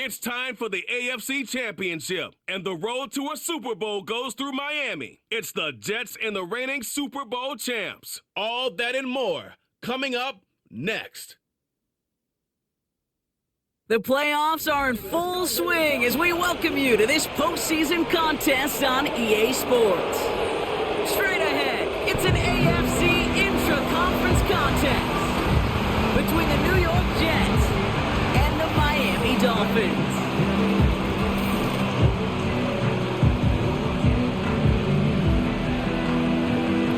It's time for the AFC Championship, and the road to a Super Bowl goes through Miami. It's the Jets and the reigning Super Bowl champs. All that and more coming up next. The playoffs are in full swing as we welcome you to this postseason contest on EA Sports. Straight ahead, it's an AFC intra-conference contest between the New York Jets and the Miami Dolphins.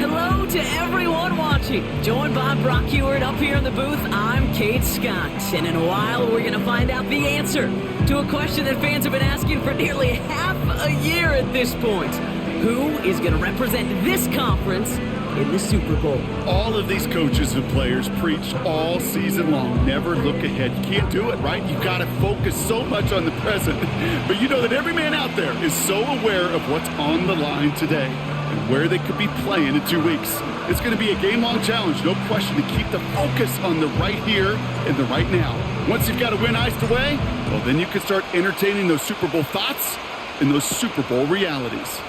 Hello to everyone watching. Joined by Brock Ewart up here in the booth, I'm Kate Scott. And in a while, we're going to find out the answer to a question that fans have been asking for nearly half a year at this point. Who is going to represent this conference in the Super Bowl? All of these coaches and players preach all season long, never look ahead. You can't do it, right? You've got to focus so much on the present. But you know that every man out there is so aware of what's on the line today and where they could be playing in 2 weeks. It's going to be a game-long challenge, no question, to keep the focus on the right here and the right now. Once you've got a win iced away, well, then you can start entertaining those Super Bowl thoughts and those Super Bowl realities.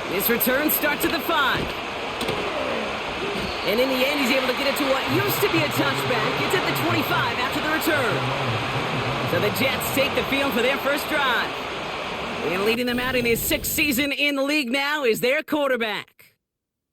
This return starts at the 5. And in the end, he's able to get it to what used to be a touchback. It's at the 25 after the return. So the Jets take the field for their first drive. And leading them out in his 6th season in the league now is their quarterback.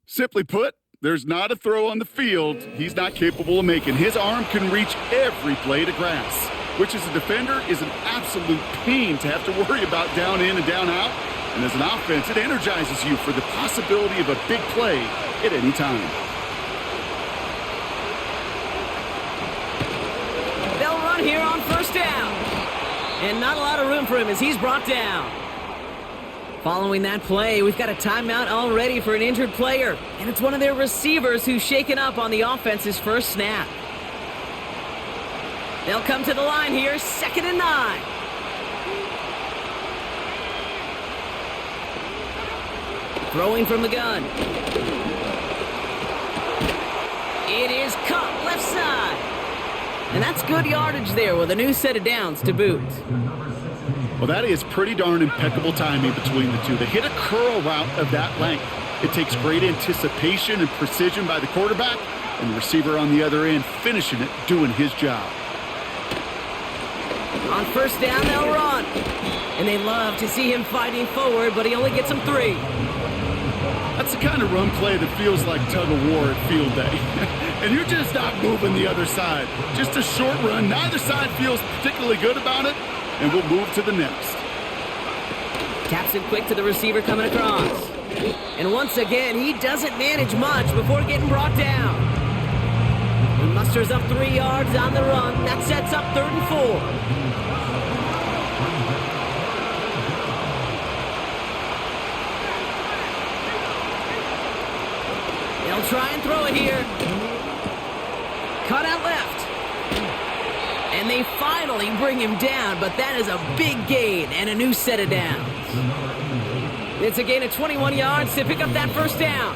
Simply put, there's not a throw on the field he's not capable of making. His arm can reach every blade of grass, which as a defender is an absolute pain to have to worry about down in and down out. And as an offense, it energizes you for the possibility of a big play at any time. They'll run here on first down. And not a lot of room for him as he's brought down. Following that play, we've got a timeout already for an injured player. And it's one of their receivers who's shaken up on the offense's first snap. They'll come to the line here, 2nd and 9. Throwing from the gun. It is caught left side. And that's good yardage there with a new set of downs to boot. Well, that is pretty darn impeccable timing between the two. They hit a curl route of that length. It takes great anticipation and precision by the quarterback, and the receiver on the other end finishing it, doing his job. On first down, they'll run. And they love to see him fighting forward, but he only gets them 3. That's the kind of run play that feels like tug-of-war at field day. And you're just not moving the other side. Just a short run. Neither side feels particularly good about it, and we'll move to the next. Taps it quick to the receiver coming across. And once again, he doesn't manage much before getting brought down. He musters up 3 yards on the run. That sets up 3rd and 4. They'll try and throw it here. Cut out left. And they finally bring him down, but that is a big gain and a new set of downs. It's a gain of 21 yards to pick up that first down.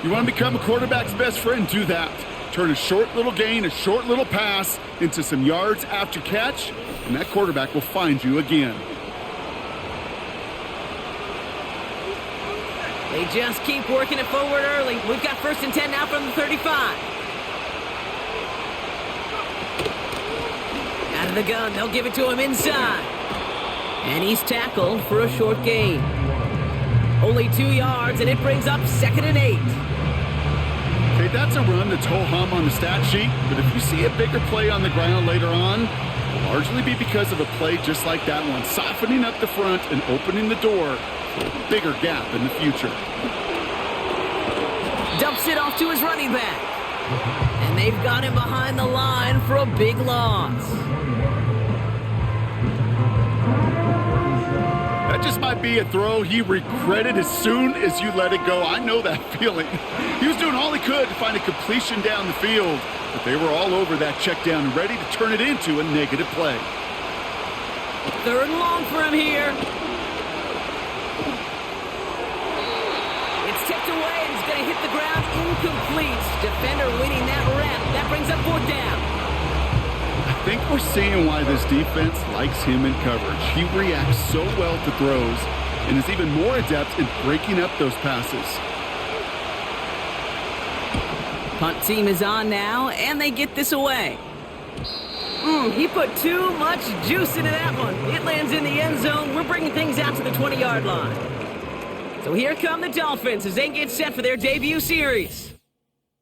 You want to become a quarterback's best friend? Do that. Turn a short little gain, a short little pass into some yards after catch, and that quarterback will find you again. They just keep working it forward early. We've got 1st and 10 now from the 35. Out of the gun, they'll give it to him inside. And he's tackled for a short gain. Only 2 yards, and it brings up 2nd and 8. Okay, that's a run that's ho-hum on the stat sheet, but if you see a bigger play on the ground later on, it'll largely be because of a play just like that one, softening up the front and opening the door for a bigger gap in the future. Dumps it off to his running back. And they've got him behind the line for a big loss. That just might be a throw he regretted as soon as you let it go. I know that feeling. He was doing all he could to find a completion down the field, but they were all over that check down and ready to turn it into a negative play. 3rd and long for him here. It's tipped away and he's going to hit the ground incomplete. Defender winning that rep. That brings up 4th down. I think we're seeing why this defense likes him in coverage. He reacts so well to throws and is even more adept in breaking up those passes. Punt team is on now, and they get this away. He put too much juice into that one. It lands in the end zone. We're bringing things out to the 20-yard line. So here come the Dolphins as they get set for their debut series.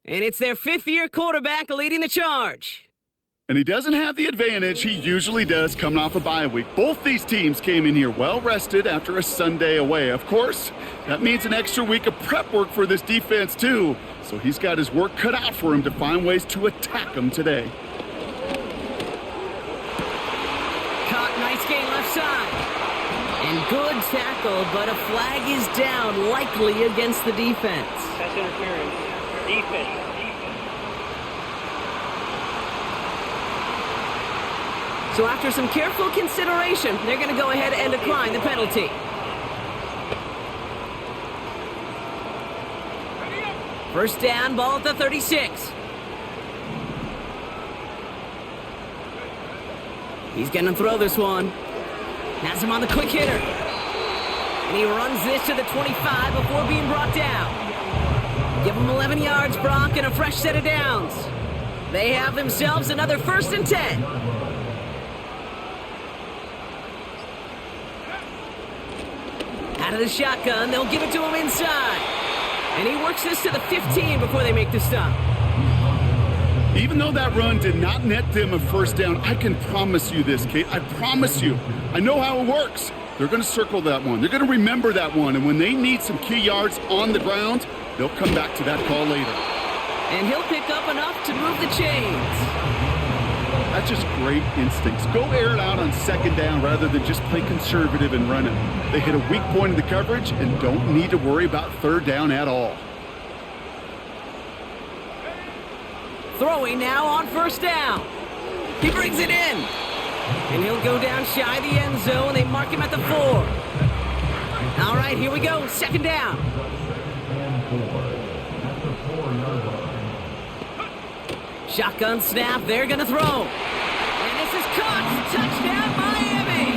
And it's their fifth-year quarterback leading the charge. And he doesn't have the advantage he usually does coming off a bye week. Both these teams came in here well-rested after a Sunday away. Of course, that means an extra week of prep work for this defense, too. So he's got his work cut out for him to find ways to attack them today. Caught, nice game left side. And good tackle, but a flag is down, likely against the defense. Pass interference. Defense. So after some careful consideration, they're going to go ahead and decline the penalty. First down, ball at the 36. He's going to throw this one. Has him on the quick hitter. And he runs this to the 25 before being brought down. Give him 11 yards, Brock, and a fresh set of downs. They have themselves another 1st and 10. Out of the shotgun, they'll give it to him inside. And he works this to the 15 before they make the stop. Even though that run did not net them a first down, I can promise you this, Kate. I promise you. I know how it works. They're going to circle that one. They're going to remember that one. And when they need some key yards on the ground, they'll come back to that call later. And he'll pick up enough to move the chains. That's just great instincts. Go air it out on 2nd down rather than just play conservative and run it. They hit a weak point in the coverage and don't need to worry about 3rd down at all. Throwing now on 1st down. He brings it in. And he'll go down shy of the end zone. They mark him at the 4. All right, here we go. 2nd down. Shotgun snap. They're going to throw. And this is caught. Touchdown, Miami.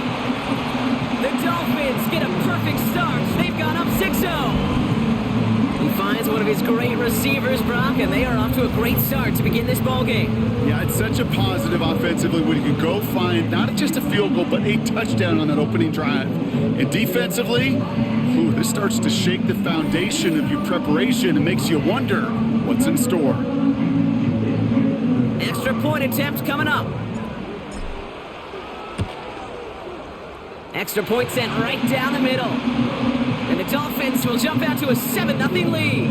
The Dolphins get a perfect start. They've gone up 6-0. He finds one of his great receivers, Brock, and they are off to a great start to begin this ballgame. Yeah, it's such a positive offensively when you can go find not just a field goal, but a touchdown on that opening drive. And defensively, this starts to shake the foundation of your preparation and makes you wonder what's in store. Extra point attempt coming up. Extra point sent right down the middle. And the Dolphins will jump out to a 7-0 lead.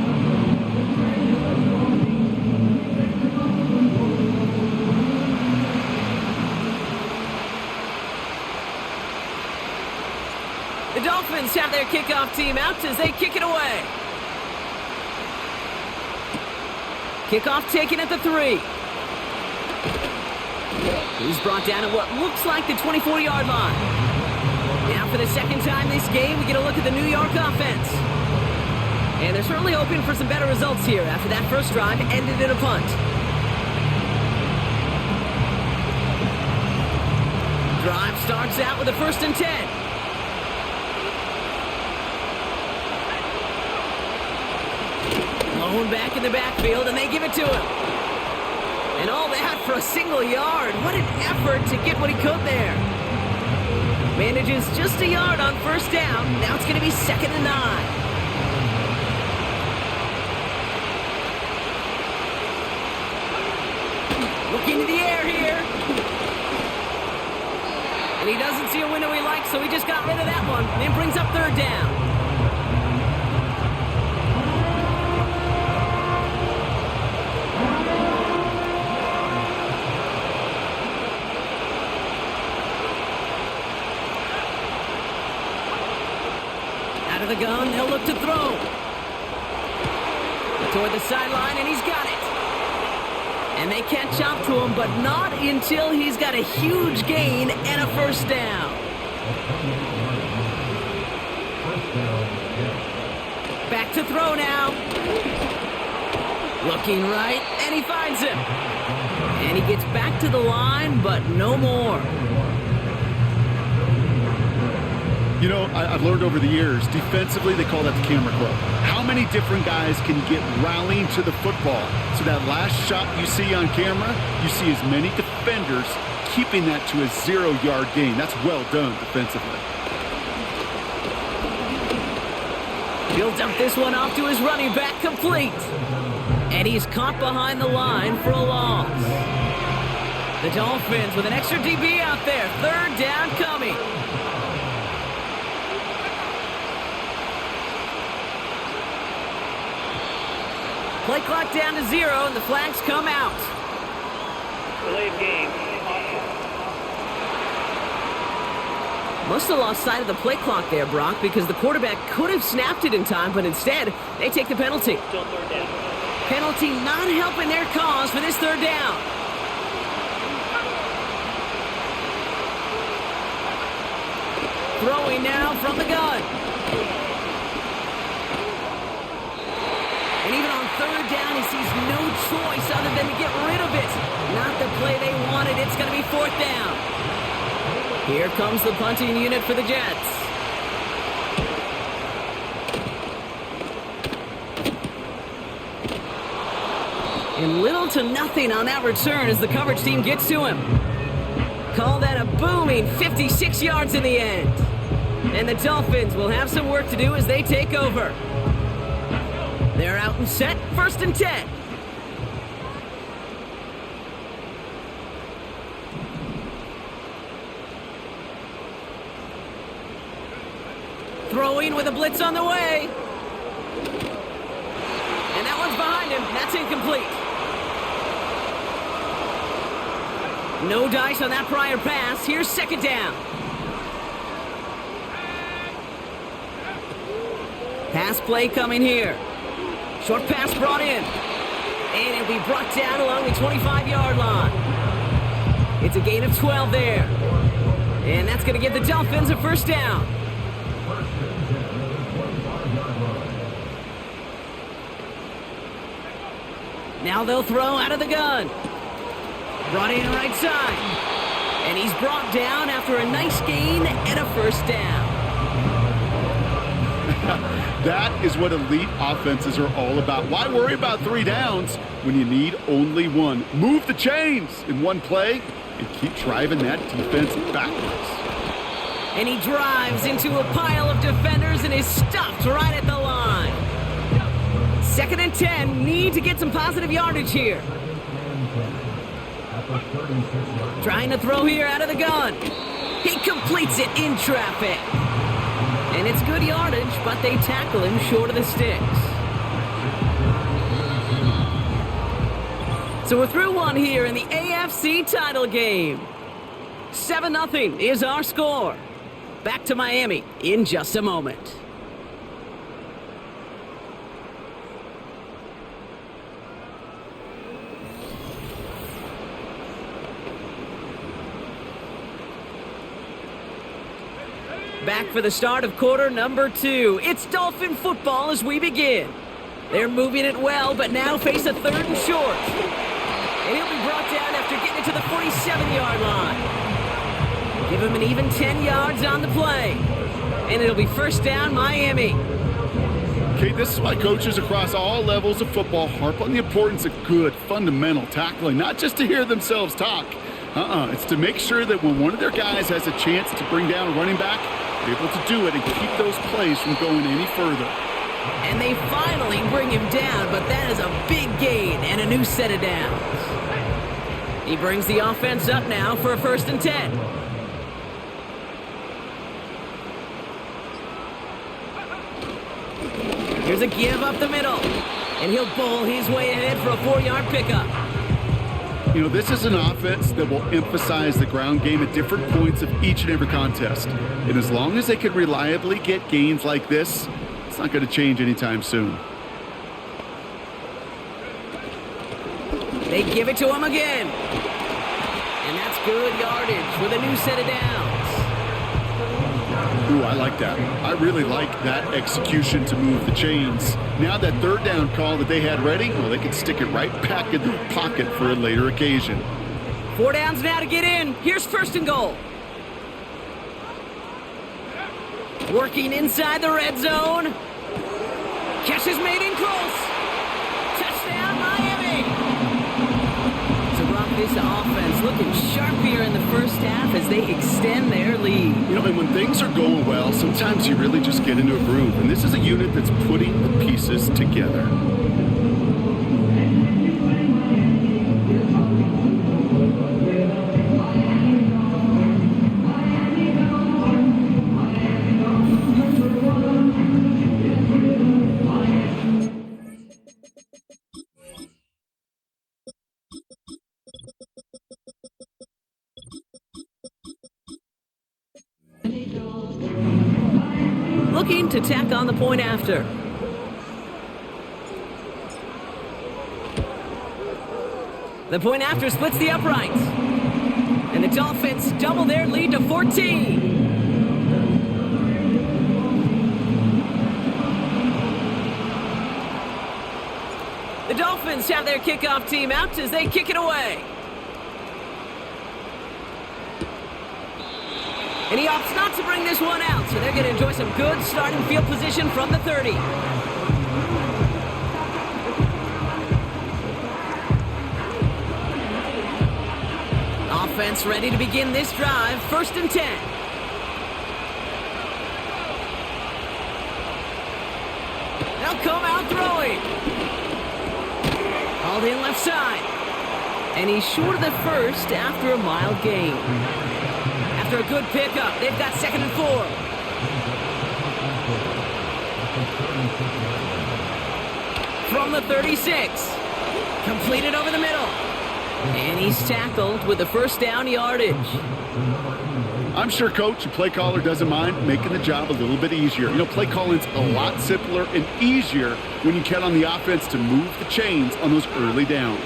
The Dolphins have their kickoff team out as they kick it away. Kickoff taken at the 3. He's brought down at what looks like the 24-yard line. Now for the 2nd time this game, we get a look at the New York offense. And they're certainly hoping for some better results here after that first drive ended in a punt. Drive starts out with a 1st and 10. Lone back in the backfield, and they give it to him. And all that for a single yard. What an effort to get what he could there. Manages just a yard on 1st down. Now it's going to be 2nd and 9. Looking to the air here. And he doesn't see a window he likes, so he just got rid of that one. And brings up 3rd down. Of the gun, they'll look to throw. Toward the sideline, and he's got it. And they catch up to him, but not until he's got a huge gain and a 1st down. Back to throw now. Looking right, and he finds him. And he gets back to the line, but no more. You know, I've learned over the years, defensively, they call that the camera club. How many different guys can get rallying to the football? So that last shot you see on camera, you see as many defenders keeping that to a 0-yard gain. That's well done defensively. He'll dump this one off to his running back, complete. And he's caught behind the line for a loss. The Dolphins with an extra DB out there. Third down coming. Play clock down to 0, and the flags come out. Delay of game. Must have lost sight of the play clock there, Brock, because the quarterback could have snapped it in time, but instead, they take the penalty. Still third down. Penalty not helping their cause for this third down. Throwing now from the gun. And even on third down, he sees no choice other than to get rid of it. Not the play they wanted. It's going to be fourth down. Here comes the punting unit for the Jets. And little to nothing on that return as the coverage team gets to him. Call that a booming 56 yards in the end. And the Dolphins will have some work to do as they take over. They're out and set, 1st and 10. Throwing with a blitz on the way. And that one's behind him. That's incomplete. No dice on that prior pass. Here's 2nd down. Pass play coming here. Short pass brought in. And it'll be brought down along the 25-yard line. It's a gain of 12 there. And that's going to give the Dolphins a 1st down. Now they'll throw out of the gun. Brought in right side. And he's brought down after a nice gain and a 1st down. That is what elite offenses are all about. Why worry about 3 downs when you need only 1? Move the chains in one play and keep driving that defense backwards. And he drives into a pile of defenders and is stopped right at the line. 2nd and 10, need to get some positive yardage here. Trying to throw here out of the gun. He completes it in traffic. And it's good yardage, but they tackle him short of the sticks. So we're through one here in the AFC title game. 7-0 is our score. Back to Miami in just a moment. Back for the start of quarter number 2. It's Dolphin football as we begin. They're moving it well, but now face a 3rd and short. And he'll be brought down after getting it to the 47-yard line. Give him an even 10 yards on the play. And it'll be 1st down, Miami. Okay, this is why coaches across all levels of football harp on the importance of good, fundamental tackling, not just to hear themselves talk. It's to make sure that when one of their guys has a chance to bring down a running back, they're able to do it and keep those plays from going any further. And they finally bring him down, but that is a big gain and a new set of downs. He brings the offense up now for a 1st and 10. Here's a give up the middle. And he'll bowl his way ahead for a 4-yard pickup. You know, this is an offense that will emphasize the ground game at different points of each and every contest. And as long as they can reliably get gains like this, it's not going to change anytime soon. They give it to him again. And that's good yardage with a new set of downs. Ooh, I like that. I really like that execution to move the chains. Now that third down call that they had ready, well, they can stick it right back in their pocket for a later occasion. 4 downs now to get in. Here's first and goal. Working inside the red zone. Catch is made in close. Touchdown, Miami. So, Brock, this offense looking sharp here in the first half as they extend their lead. You know, and when things are going well, sometimes you really just get into a groove. And this is a unit that's putting the pieces together. Looking to tack on the point after. The point after splits the uprights. And the Dolphins double their lead to 14. The Dolphins have their kickoff team out as they kick it away. And he opts not to bring this one out, so they're going to enjoy some good starting field position from the 30. Offense ready to begin this drive, 1st and 10. They'll come out throwing. Hauled in left side. And he's short of the first after a mild gain. After a good pickup, they've got 2nd and 4. From the 36. Completed over the middle. And he's tackled with the first down yardage. I'm sure coach and play caller doesn't mind making the job a little bit easier. You know, play calling's a lot simpler and easier when you count on the offense to move the chains on those early downs.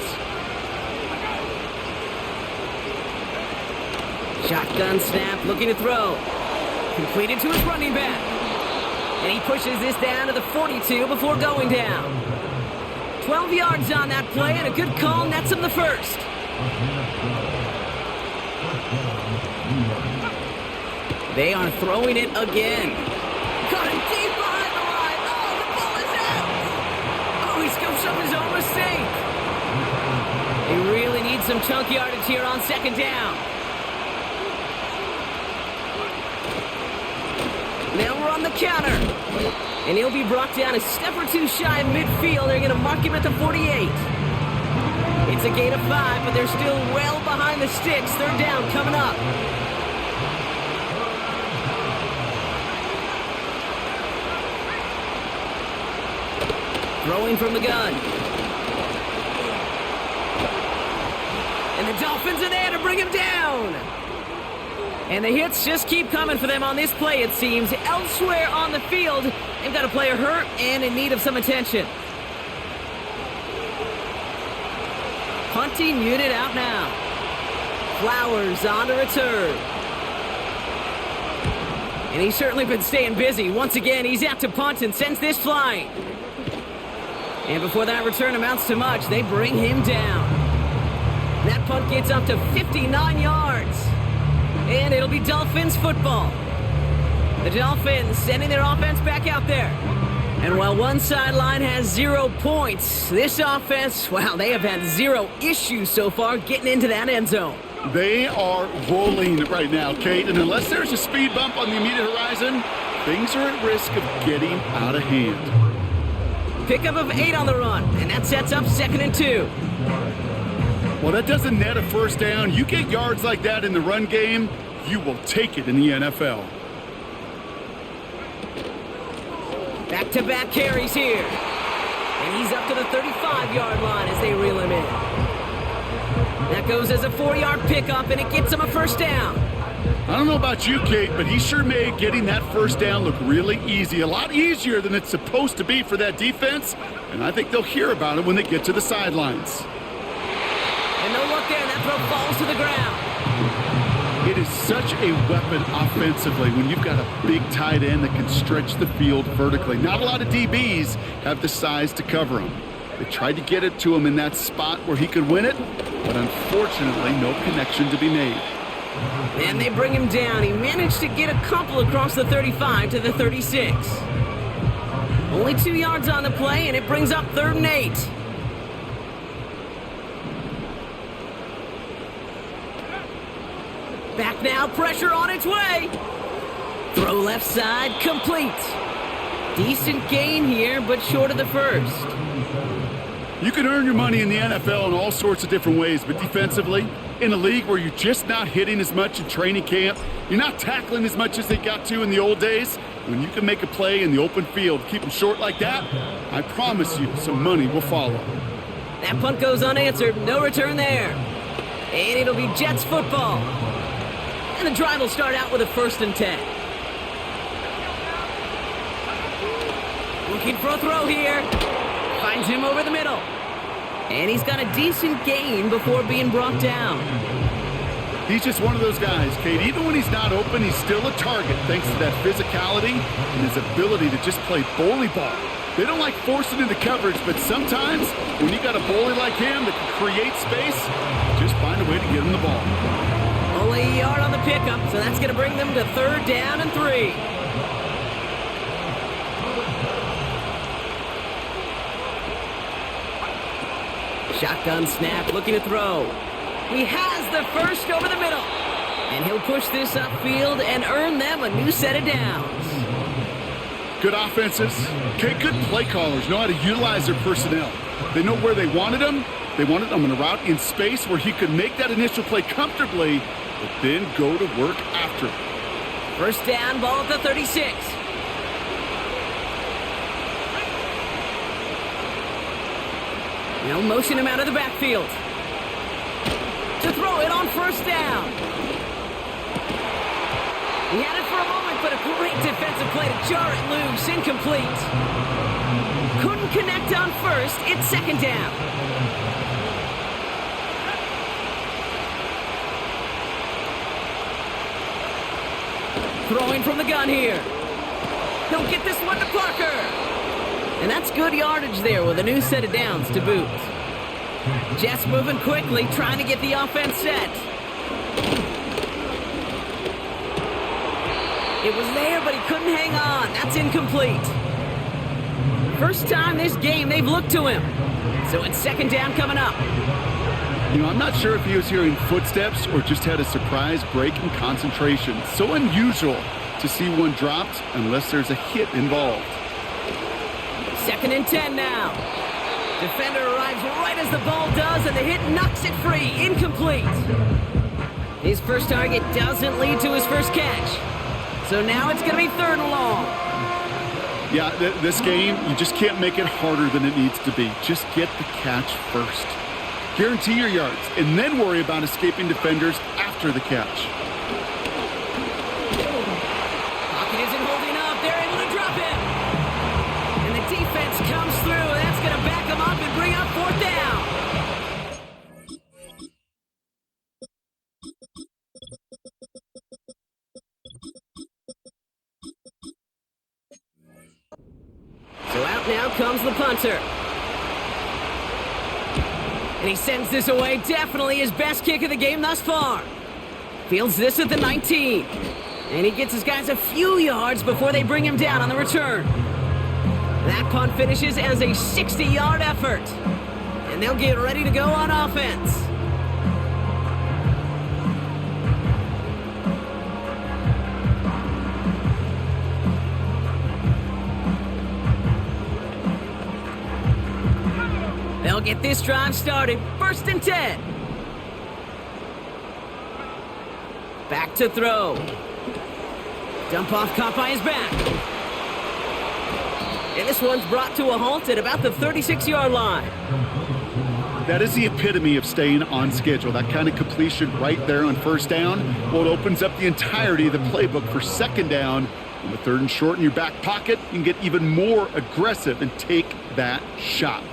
Shotgun snap, looking to throw. Completed to his running back. And he pushes this down to the 42 before going down. 12 yards on that play, and a good call nets him the first. They are throwing it again. Caught him deep behind the line. Oh, the ball is out. Oh, he scoops up his own mistake. They really need some chunk yardage here on 2nd down. Now we're on the counter. And he'll be brought down a step or two shy of midfield. They're going to mark him at the 48. It's a gain of 5, but they're still well behind the sticks. 3rd down coming up. Throwing from the gun. And the Dolphins are there to bring him down. And the hits just keep coming for them on this play, it seems. Elsewhere on the field, they've got a player hurt and in need of some attention. Punting unit out now. Flowers on to return. And he's certainly been staying busy. Once again, he's out to punt and sends this flying. And before that return amounts to much, they bring him down. That punt gets up to 59 yards. And it'll be Dolphins football. The Dolphins sending their offense back out there. And while one sideline has 0 points, this offense, wow, they have had 0 issues so far getting into that end zone. They are rolling right now, Kate, and unless there's a speed bump on the immediate horizon, things are at risk of getting out of hand. Pickup of 8 on the run, and that sets up 2nd and 2. Well, that doesn't net a first down. You get yards like that in the run game, you will take it in the NFL. Back-to-back carries here. And he's up to the 35-yard line as they reel him in. That goes as a 4-yard pickup, and it gets him a first down. I don't know about you, Kate, but he sure made getting that first down look really easy. A lot easier than it's supposed to be for that defense, and I think they'll hear about it when they get to the sidelines. And no look there, and that throw falls to the ground. It is such a weapon offensively when you've got a big tight end that can stretch the field vertically. Not a lot of DBs have the size to cover him. They tried to get it to him in that spot where he could win it, but unfortunately, no connection to be made. And they bring him down. He managed to get a couple across the 35 to the 36. Only 2 yards on the play, and it brings up 3rd and 8. Back now, pressure on its way. Throw left side, complete. Decent gain here, but short of the first. You can earn your money in the NFL in all sorts of different ways, but defensively, in a league where you're just not hitting as much in training camp, you're not tackling as much as they got to in the old days, when you can make a play in the open field, keep them short like that, I promise you some money will follow. That punt goes unanswered, no return there. And it'll be Jets football. And the drive will start out with a 1st and 10. Looking for a throw here. Finds him over the middle. And he's got a decent gain before being brought down. He's just one of those guys, Kate. Even when he's not open, he's still a target thanks to that physicality and his ability to just play bully ball. They don't like forcing into coverage, but sometimes when you got a bully like him that can create space, just find a way to get him the ball. Only a yard on the pickup, so that's going to bring them to 3rd down and 3. Shotgun snap, looking to throw. He has the first over the middle. And he'll push this upfield and earn them a new set of downs. Good offenses. Okay, good play callers know how to utilize their personnel. They know where they wanted them. They wanted them on a route in space where he could make that initial play comfortably, but then go to work after. 1st down, ball at the 36. They'll motion him out of the backfield. To throw it on 1st down. He had it for a moment, but a great defensive play to jar it loose. Incomplete. Couldn't connect on 1st. It's 2nd down. Throwing from the gun here. He'll get this one to Parker. And that's good yardage there with a new set of downs to boot. Jets moving quickly, trying to get the offense set. It was there, but he couldn't hang on. That's incomplete. First time this game they've looked to him. So it's 2nd down coming up. You know, I'm not sure if he was hearing footsteps or just had a surprise break in concentration. So unusual to see one dropped unless there's a hit involved. 2nd and 10 now. Defender arrives right as the ball does, and the hit knocks it free. Incomplete. His first target doesn't lead to his first catch. So now it's going to be 3rd and long. Yeah, this game, you just can't make it harder than it needs to be. Just get the catch first. Guarantee your yards, and then worry about escaping defenders after the catch. Pocket isn't holding up. They're able to drop him. And the defense comes through, and that's going to back him up and bring up 4th down. So out now comes the punter. And he sends this away. Definitely his best kick of the game thus far. Fields this at the 19. And he gets his guys a few yards before they bring him down on the return. That punt finishes as a 60-yard effort. And they'll get ready to go on offense. They'll get this drive started. 1st and 10. Back to throw. Dump off caught by his back. And this one's brought to a halt at about the 36-yard line. That is the epitome of staying on schedule. That kind of completion right there on 1st down. Well, it opens up the entirety of the playbook for 2nd down. And with 3rd and short in your back pocket, you can get even more aggressive and take that shot.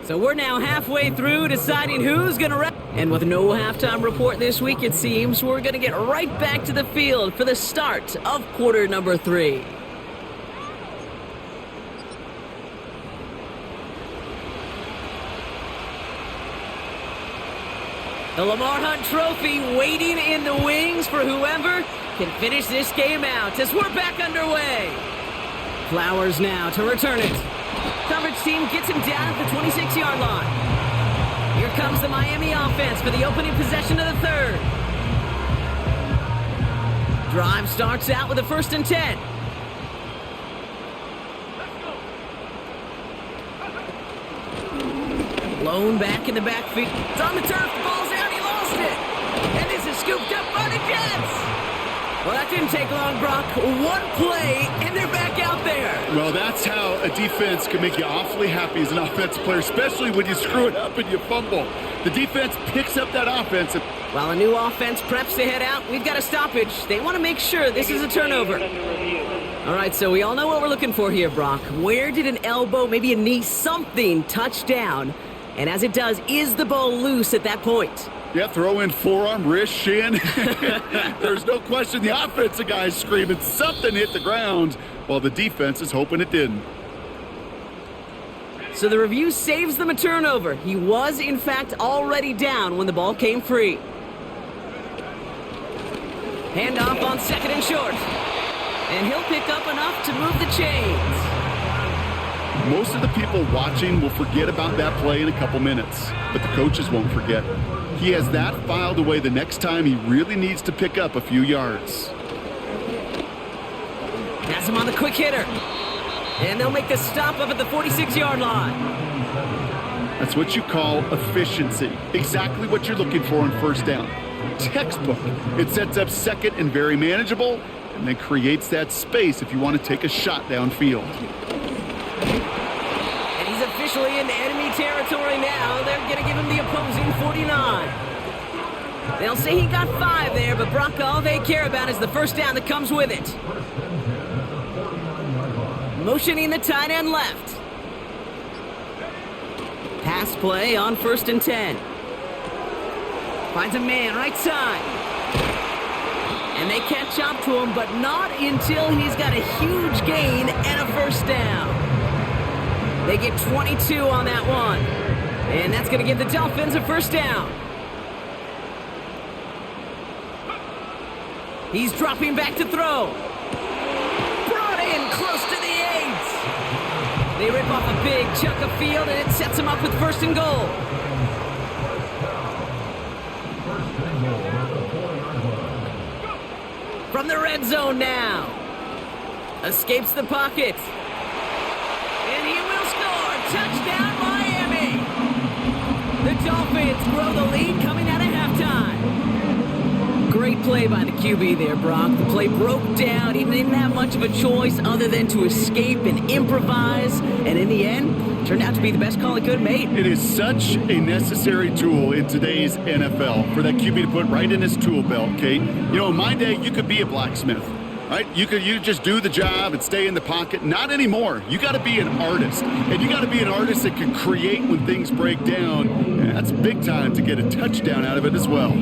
So we're now halfway through deciding who's going to And with no halftime report this week, it seems we're going to get right back to the field for the start of quarter number 3. The Lamar Hunt Trophy waiting in the wings for whoever can finish this game out as we're back underway. Flowers now to return it. Coverage team gets him down at the 26-yard line. Here comes the Miami offense for the opening possession of the third. Drive starts out with a 1st and 10. Blown back in the backfield. It's on the turf. The ball's out. He lost it. And this is scooped up by the Jets. Well, that didn't take long, Brock. One play, and they're back out there. Well, that's how a defense can make you awfully happy as an offensive player, especially when you screw it up and you fumble. The defense picks up that offense. While a new offense preps to head out, we've got a stoppage. They want to make sure this is a turnover. All right, so we all know what we're looking for here, Brock. Where did an elbow, maybe a knee, something touch down? And as it does, is the ball loose at that point? Yeah, throw in forearm, wrist, shin. There's no question the offensive guy's screaming something hit the ground while the defense is hoping it didn't. So the review saves them a turnover. He was, in fact, already down when the ball came free. Handoff on 2nd and short. And he'll pick up enough to move the chains. Most of the people watching will forget about that play in a couple minutes, but the coaches won't forget. He has that filed away the next time he really needs to pick up a few yards. Has him on the quick hitter. And they'll make the stop up at the 46-yard line. That's what you call efficiency. Exactly what you're looking for on 1st down. Textbook. It sets up 2nd and very manageable, and then creates that space if you want to take a shot downfield. And he's officially in enemy territory now. They're going to give him the opposing 49. They'll say he got 5 there, but Brock, all they care about is the 1st down that comes with it. Motioning the tight end left. Pass play on 1st and 10. Finds a man right side. And they catch up to him, but not until he's got a huge gain and a 1st down. They get 22 on that one. And that's going to give the Dolphins a 1st down. He's dropping back to throw. Brought in close to the 8. They rip off a big chunk of field, and it sets him up with 1st and goal. From the red zone now. Escapes the pocket. And he will score. Touchdown, Miami. The Dolphins grow the lead coming out of halftime. Great play by the QB there, Brock. The play broke down. He didn't have much of a choice other than to escape and improvise. And in the end, turned out to be the best call he could have made. It is such a necessary tool in today's NFL for that QB to put right in his tool belt, Kate. You know, in my day, you could be a blacksmith, right? You just do the job and stay in the pocket. Not anymore. You got to be an artist. And you got to be an artist that can create when things break down. And that's big time to get a touchdown out of it as well.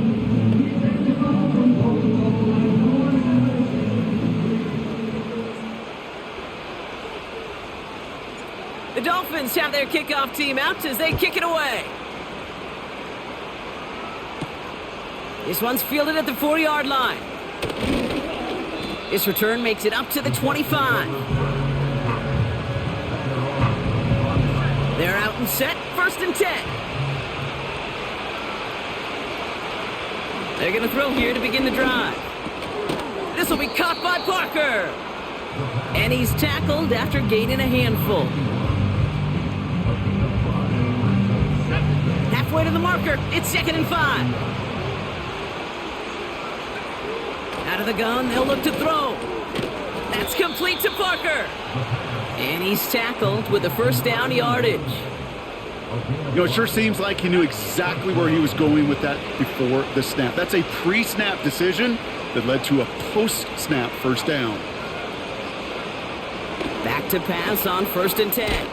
The Dolphins have their kickoff team out as they kick it away. This one's fielded at the 4-yard line. This return makes it up to the 25. They're out and set, 1st and 10. They're going to throw here to begin the drive. This will be caught by Parker. And he's tackled after gaining a handful. Halfway to the marker, it's 2nd and 5. Out of the gun, they'll look to throw. That's complete to Parker. And he's tackled with the 1st down yardage. You know, it sure seems like he knew exactly where he was going with that before the snap. That's a pre-snap decision that led to a post-snap 1st down. Back to pass on 1st and 10.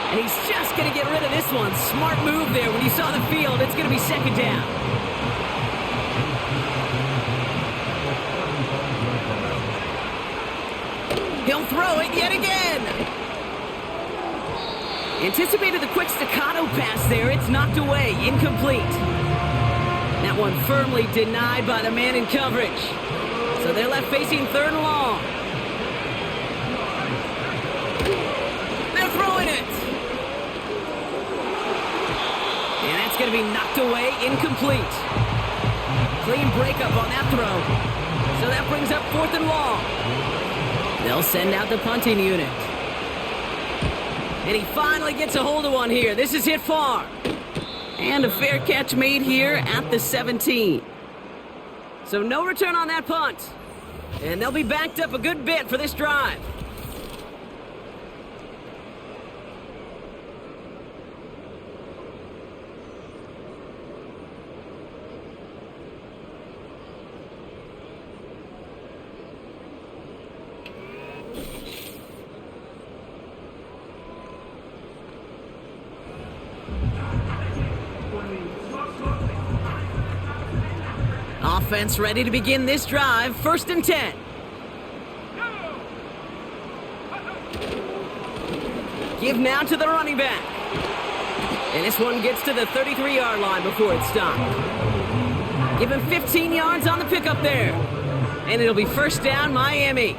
And he's just going to get rid of this one. Smart move there when you saw the field. It's going to be second down. He'll throw it yet again. Anticipated the quick staccato pass there. It's knocked away. Incomplete. That one firmly denied by the man in coverage. So they're left facing third and long. They're throwing it. And that's going to be knocked away. Incomplete. Clean breakup on that throw. So that brings up fourth and long. They'll send out the punting unit. And he finally gets a hold of one here. This is hit far. And a fair catch made here at the 17. So no return on that punt. And they'll be backed up a good bit for this drive. Offense ready to begin this drive. First and 10. Give now to the running back. And this one gets to the 33-yard line before it's stopped. Give him 15 yards on the pickup there. And it'll be first down, Miami.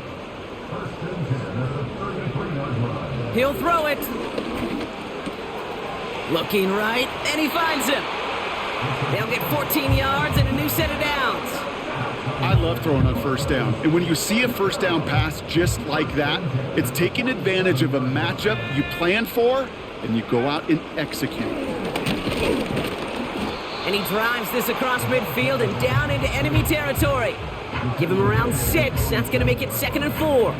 He'll throw it. Looking right, and he finds him. They'll get 14 yards and a new set of downs. I love throwing on first down. And when you see a first down pass just like that, it's taking advantage of a matchup you planned for, and you go out and execute. And he drives this across midfield and down into enemy territory. Give him around 6. That's going to make it 2nd and 4.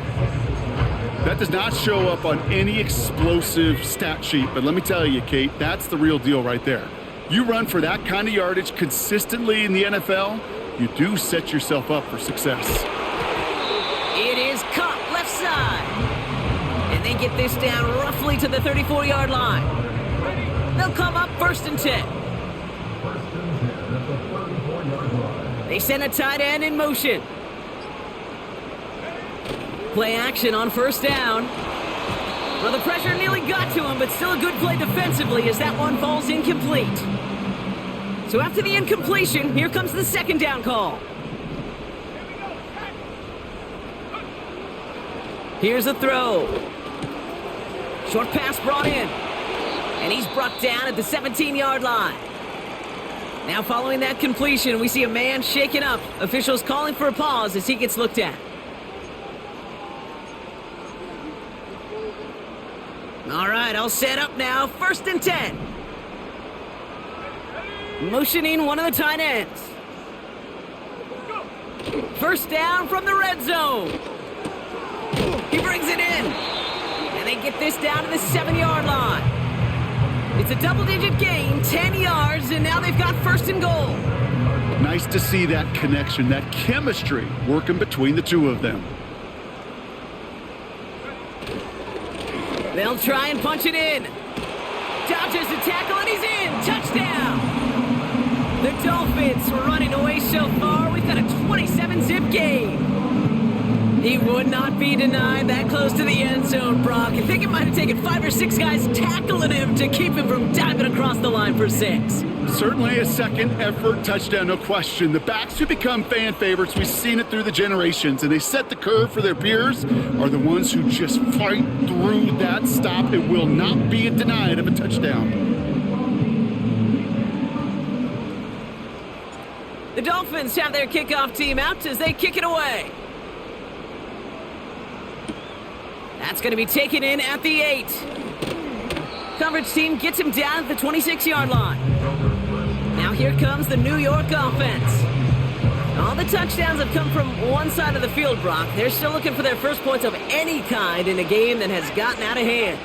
That does not show up on any explosive stat sheet, but let me tell you, Kate, that's the real deal right there. You run for that kind of yardage consistently in the NFL, you do set yourself up for success. It is caught left side. And they get this down roughly to the 34-yard line. They'll come up first and 10. They send a tight end in motion. Play action on first down. Well, the pressure nearly got to him, but still a good play defensively as that one falls incomplete. So after the incompletion, here comes the second down call. Here's a throw. Short pass brought in. And he's brought down at the 17-yard line. Now following that completion, we see a man shaken up. Officials calling for a pause as he gets looked at. All right, I'll set up now. First and 10. Motioning one of the tight ends. First down from the red zone. He brings it in. And they get this down to the 7-yard line. It's a double-digit gain, 10 yards, and now they've got first and goal. Nice to see that connection, that chemistry working between the two of them. They'll try and punch it in. Dodges the tackle, and he's in. Touchdown. The Dolphins were running away so far. We've got a 27-zip gain. He would not be denied that close to the end zone, Brock. I think it might have taken 5 or 6 guys tackling him to keep him from diving across the line for 6. Certainly a second-effort touchdown, no question. The backs who become fan favorites, we've seen it through the generations, and they set the curve for their peers, are the ones who just fight through that stop and will not be denied of a touchdown. The Dolphins have their kickoff team out as they kick it away. That's going to be taken in at the 8. Coverage team gets him down at the 26-yard line. Now here comes the New York offense. All the touchdowns have come from one side of the field, Brock. They're still looking for their first points of any kind in a game that has gotten out of hand.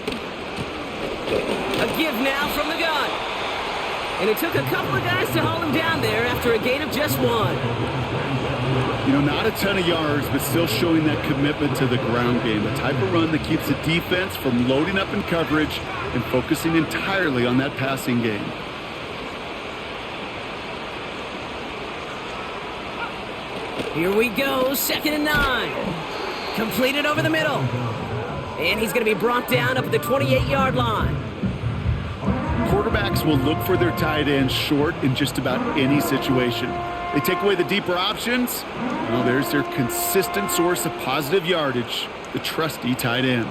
A give now from the gun. And it took a couple of guys to hold him down there after a gain of just 1. You know, not a ton of yards, but still showing that commitment to the ground game. A type of run that keeps the defense from loading up in coverage and focusing entirely on that passing game. Here we go, 2nd and 9. Completed over the middle. And he's going to be brought down up at the 28-yard line. Quarterbacks will look for their tight ends short in just about any situation. They take away the deeper options. Well, there's their consistent source of positive yardage, the trusty tight end.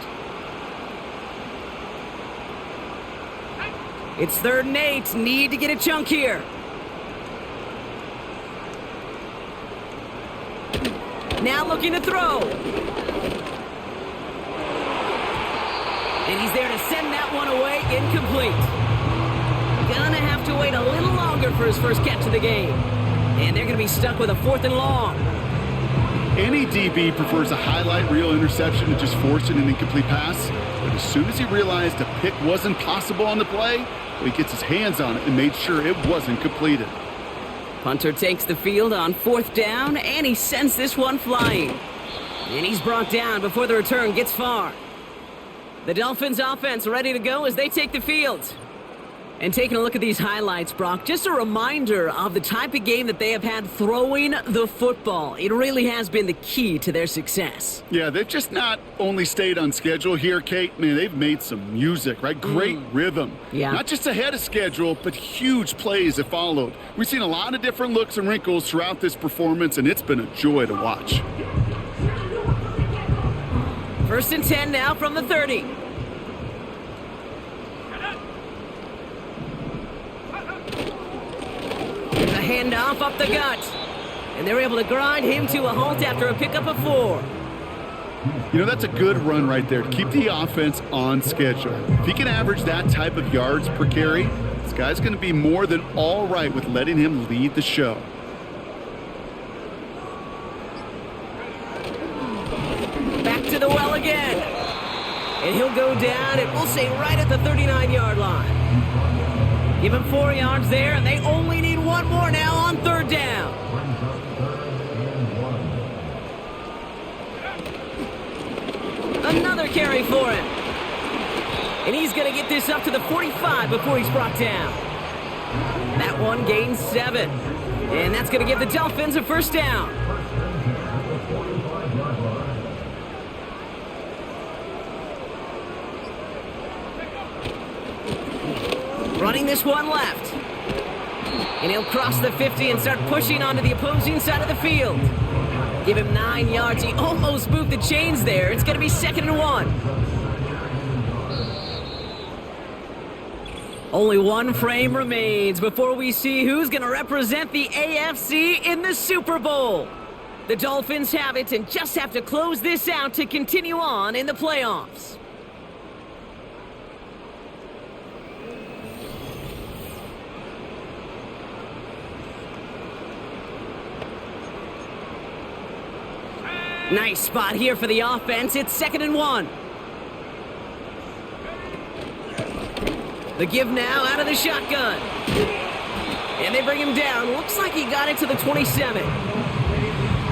It's 3rd and 8. Need to get a chunk here. Now looking to throw. And he's there to send that one away, incomplete. Gonna have to wait a little longer for his first catch of the game. And they're gonna be stuck with a 4th and long. Any DB prefers a highlight reel interception to just forcing an incomplete pass. But as soon as he realized a pick wasn't possible on the play, well, he gets his hands on it and made sure it wasn't completed. Punter takes the field on 4th down, and he sends this one flying. And he's brought down before the return gets far. The Dolphins offense ready to go as they take the field. And taking a look at these highlights, Brock, just a reminder of the type of game that they have had throwing the football. It really has been the key to their success. Yeah, they've just not only stayed on schedule here, Kate. Man, they've made some music, right? Great rhythm. Yeah. Not just ahead of schedule, but huge plays have followed. We've seen a lot of different looks and wrinkles throughout this performance, and it's been a joy to watch. 1st and 10 now from the 30. A handoff up the gut. And they're able to grind him to a halt after a pickup of 4. You know, that's a good run right there to keep the offense on schedule. If he can average that type of yards per carry, this guy's going to be more than all right with letting him lead the show. Back to the well again. And he'll go down, and we'll say right at the 39-yard line. Give him 4 yards there, and they only need 1 more now on 3rd down. Another carry for him. And he's going to get this up to the 45 before he's brought down. That one gains 7. And that's going to give the Dolphins a 1st down. Running this one left. And he'll cross the 50 and start pushing onto the opposing side of the field. Give him 9 yards. He almost moved the chains there. It's going to be 2nd and 1. Only 1 frame remains before we see who's going to represent the AFC in the Super Bowl. The Dolphins have it and just have to close this out to continue on in the playoffs. Nice spot here for the offense. It's 2nd and 1. The give now out of the shotgun. And they bring him down. Looks like he got it to the 27.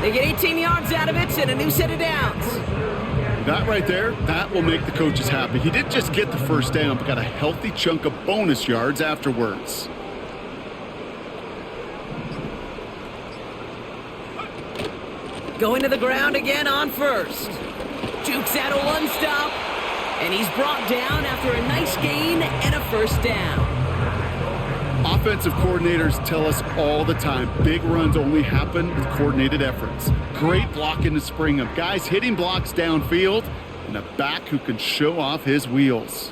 They get 18 yards out of it and a new set of downs. That right there, that will make the coaches happy. He didn't just get the 1st down, but got a healthy chunk of bonus yards afterwards. Going to the ground again on 1st. Jukes out a 1-stop. And he's brought down after a nice gain and a 1st down. Offensive coordinators tell us all the time, big runs only happen with coordinated efforts. Great blocking to spring them. Guys hitting blocks downfield, and a back who can show off his wheels.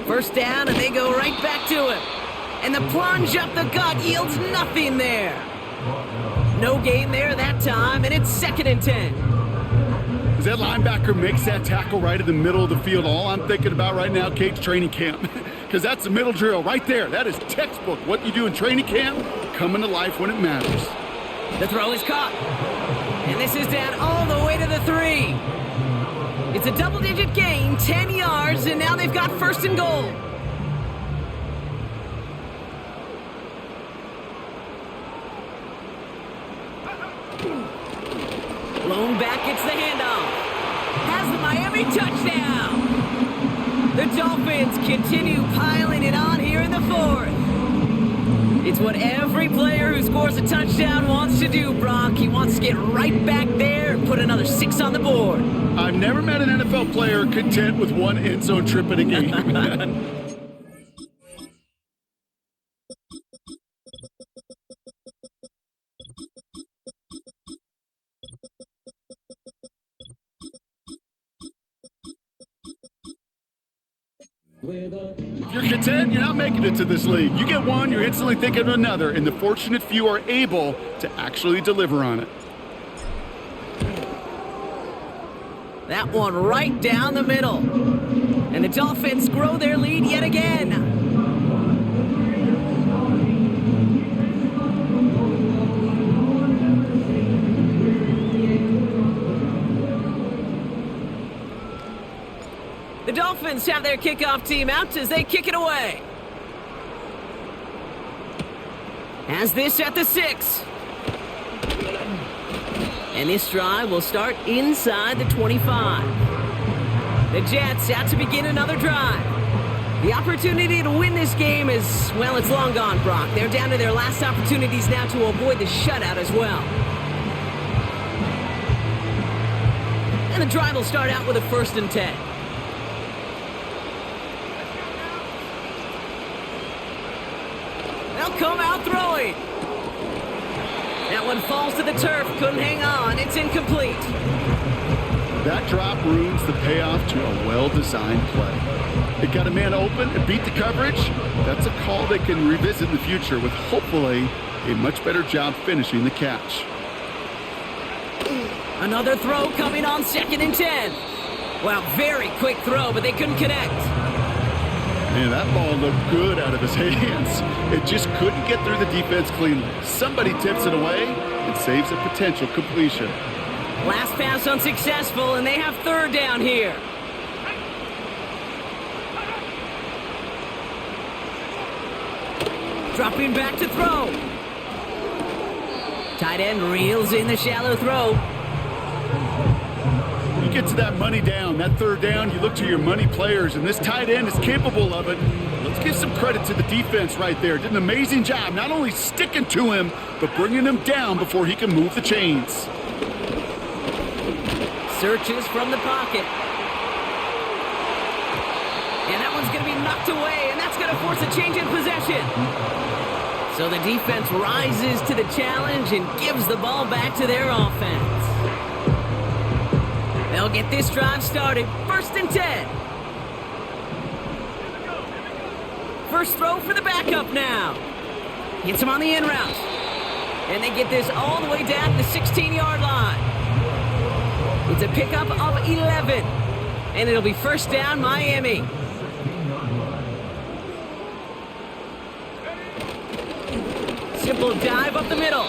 1st down, and they go right back to him. And the plunge up the gut yields nothing there. No gain there that time, and it's 2nd and 10. As that linebacker makes that tackle right in the middle of the field, all I'm thinking about right now, Kate's training camp. Because that's the middle drill right there. That is textbook. What you do in training camp, coming to life when it matters. The throw is caught. And this is down all the way to the 3. It's a double-digit gain, 10 yards, and now they've got first and goal. Blown back gets the handoff. Has the Miami touchdown. The Dolphins continue piling it on here in the fourth. It's what every player who scores a touchdown wants to do, Brock. He wants to get right back there and put another 6 on the board. I've never met an NFL player content with one end zone trip in a game. If you're content, you're not making it to this league. You get one, you're instantly thinking of another, and the fortunate few are able to actually deliver on it. That one right down the middle. And the Dolphins grow their lead yet again. The Dolphins have their kickoff team out as they kick it away. Has this at the 6. And this drive will start inside the 25. The Jets out to begin another drive. The opportunity to win this game is, well, it's long gone, Brock. They're down to their last opportunities now to avoid the shutout as well. And the drive will start out with a 1st and 10. They'll come out throwing. That one falls to the turf. Couldn't hang on. It's incomplete. That drop ruins the payoff to a well-designed play. It got a man open, it beat the coverage. That's a call they can revisit in the future with hopefully a much better job finishing the catch. Another throw coming on 2nd and 10. Wow, very quick throw, but they couldn't connect. Man, that ball looked good out of his hands. It just couldn't get through the defense cleanly. Somebody tips it away and saves a potential completion. Last pass unsuccessful, and they have 3rd down here. Dropping back to throw. Tight end reels in the shallow throw. You get to that money down, that 3rd down, you look to your money players, and this tight end is capable of it. Let's give some credit to the defense right there. Did an amazing job, not only sticking to him, but bringing him down before he can move the chains. Searches from the pocket. And that one's going to be knocked away, and that's going to force a change in possession. So the defense rises to the challenge and gives the ball back to their offense. They'll get this drive started. 1st and 10. First throw for the backup now. Hits him on the in route. And they get this all the way down to the 16-yard line. It's a pickup of 11. And it'll be 1st down, Miami. Simple dive up the middle.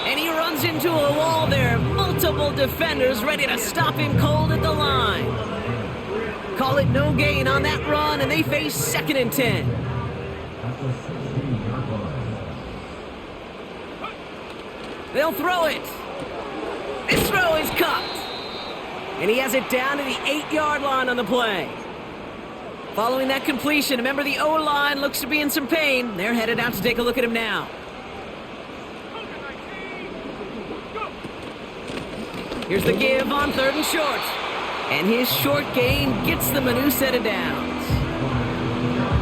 And he runs into a wall there. Multiple defenders ready to stop him cold at the line. Call it no gain on that run, and they face 2nd and 10. They'll throw it. This throw is caught. And he has it down to the 8-yard line on the play. Following that completion, remember the O-line looks to be in some pain. They're headed out to take a look at him now. Here's the give on 3rd and short. And his short gain gets them a new set of downs.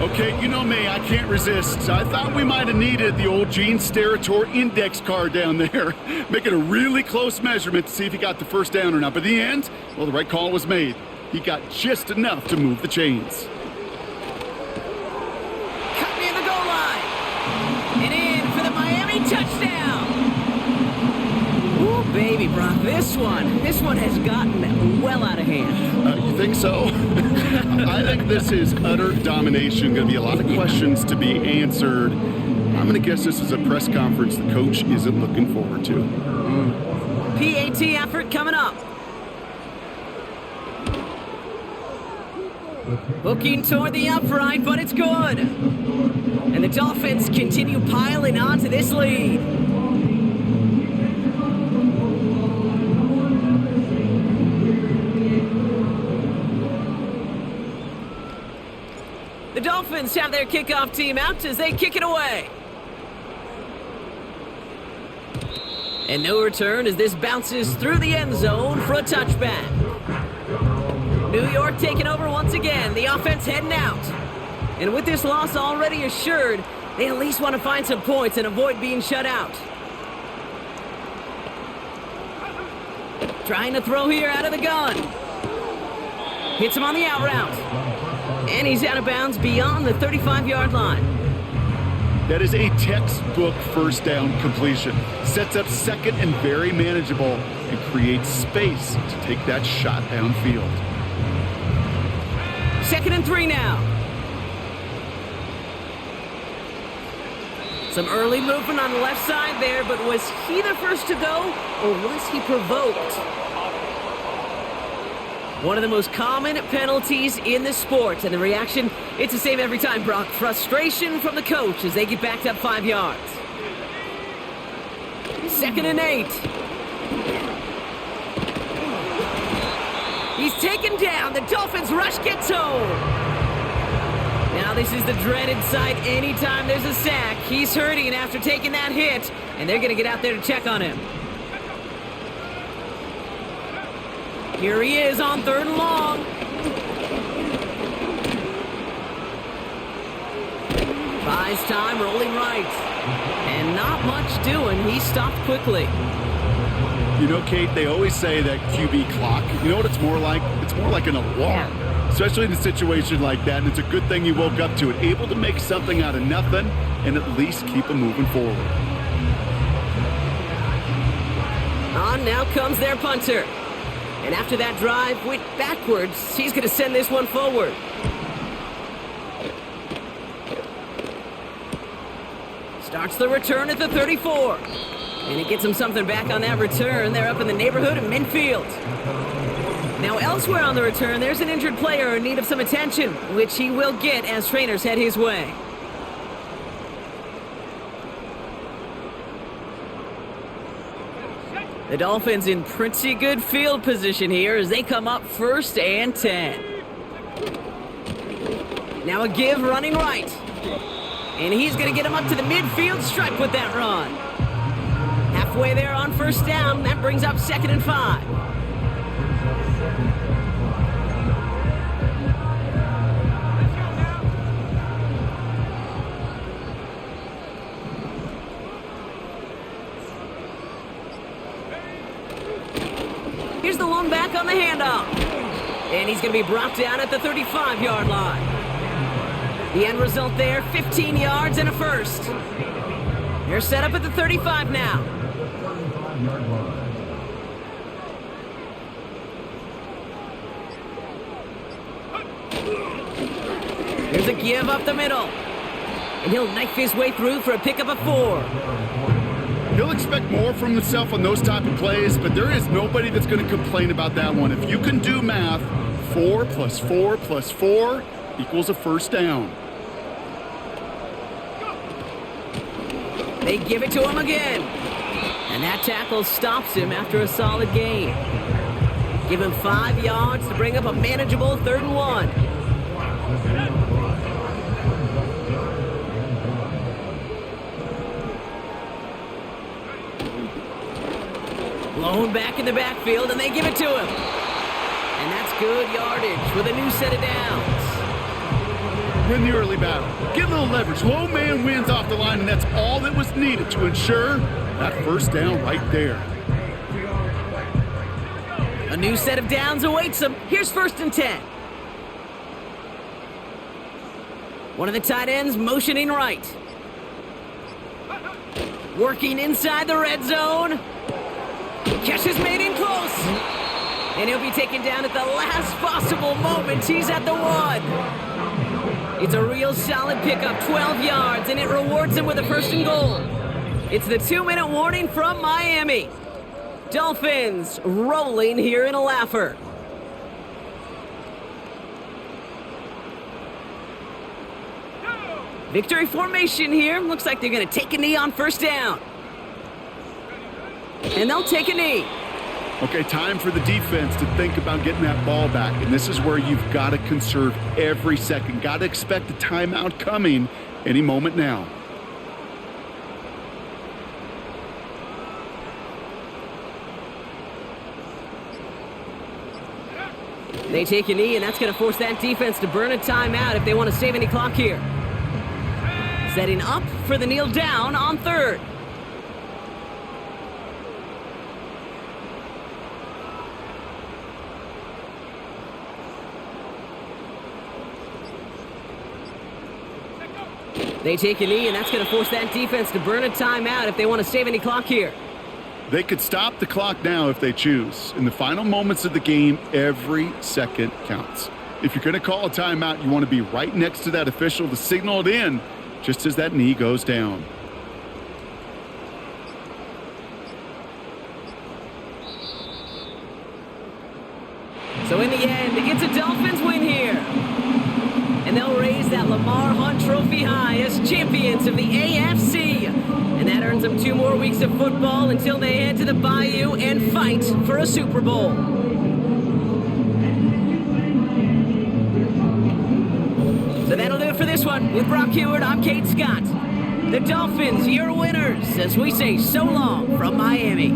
Okay, you know me, I can't resist. I thought we might have needed the old Gene Steratore index card down there, making a really close measurement to see if he got the 1st down or not. But in the end, well, the right call was made. He got just enough to move the chains. Cut near the goal line. And in for the Miami touchdown. Ooh, baby, Brock, this one has gotten well out of hand. You think so? I think this is utter domination. Going to be a lot of questions to be answered. I'm going to guess this is a press conference the coach isn't looking forward to. PAT effort coming up. Hooking toward the upright, but it's good. And the Dolphins continue piling onto this lead. The Dolphins have their kickoff team out as they kick it away. And no return as this bounces through the end zone for a touchback. New York taking over once again. The offense heading out. And with this loss already assured, they at least want to find some points and avoid being shut out. Trying to throw here out of the gun. Hits him on the out route. And he's out of bounds beyond the 35-yard line. That is a textbook first down completion. Sets up second and very manageable and creates space to take that shot downfield. 2nd and 3 now. Some early movement on the left side there, but was he the first to go, or was he provoked? One of the most common penalties in the sport, and the reaction, it's the same every time, Brock. Frustration from the coach as they get backed up 5 yards. 2nd and 8. He's taken down. The Dolphins rush gets home. Now this is the dreaded sight anytime there's a sack. He's hurting after taking that hit, and they're going to get out there to check on him. Here he is on 3rd and long. Buys time, rolling right. And not much doing. He stopped quickly. You know, Kate, they always say that QB clock, you know what it's more like? It's more like an alarm, especially in a situation like that. And it's a good thing you woke up to it, able to make something out of nothing and at least keep them moving forward. On now comes their punter. And after that drive went backwards, he's going to send this one forward. Starts the return at the 34. And it gets him something back on that return. They're up in the neighborhood of midfield. Now elsewhere on the return, there's an injured player in need of some attention, which he will get as trainers head his way. The Dolphins in pretty good field position here as they come up 1st and 10. Now a give running right. And he's going to get him up to the midfield stripe with that run. Halfway there on 1st down. That brings up 2nd and 5. Here's the one back on the handoff. And he's going to be brought down at the 35-yard line. The end result there, 15 yards and a first. They're set up at the 35 now. Here's a give up the middle. And he'll knife his way through for a pickup of 4. He'll expect more from himself on those type of plays, but there is nobody that's going to complain about that one. If you can do math, 4 + 4 + 4 equals a first down. They give it to him again. And that tackle stops him after a solid gain. Give him 5 yards to bring up a manageable 3rd and 1. Blown back in the backfield, and they give it to him. And that's good yardage with a new set of downs. Win the early battle. Get a little leverage. Low man wins off the line, and that's all that was needed to ensure that first down right there. A new set of downs awaits them. Here's 1st and 10. One of the tight ends motioning right. Working inside the red zone. Catch is made in close. And he'll be taken down at the last possible moment. He's at the 1. It's a real solid pickup, 12 yards, and it rewards him with a 1st and goal. It's the 2-minute warning from Miami. Dolphins rolling here in a laugher. Victory formation here. Looks like they're going to take a knee on first down. And they'll take a knee. Okay, time for the defense to think about getting that ball back. And this is where you've got to conserve every second. Got to expect a timeout coming any moment now. They take a knee, and that's going to force that defense to burn a timeout if they want to save any clock here. Setting up for the kneel down on third. They take a knee, and that's going to force that defense to burn a timeout if they want to save any clock here. They could stop the clock now if they choose. In the final moments of the game, every second counts. If you're going to call a timeout, you want to be right next to that official to signal it in just as that knee goes down. So in the end, it's a Dolphins win here. And they'll raise that Lamar Hunt Trophy high as champions of the AFC. And that earns them 2 more weeks of football until they head to the Bayou and fight for a Super Bowl. So that'll do it for this one. With Brock Heward, I'm Kate Scott. The Dolphins, your winners, as we say so long from Miami.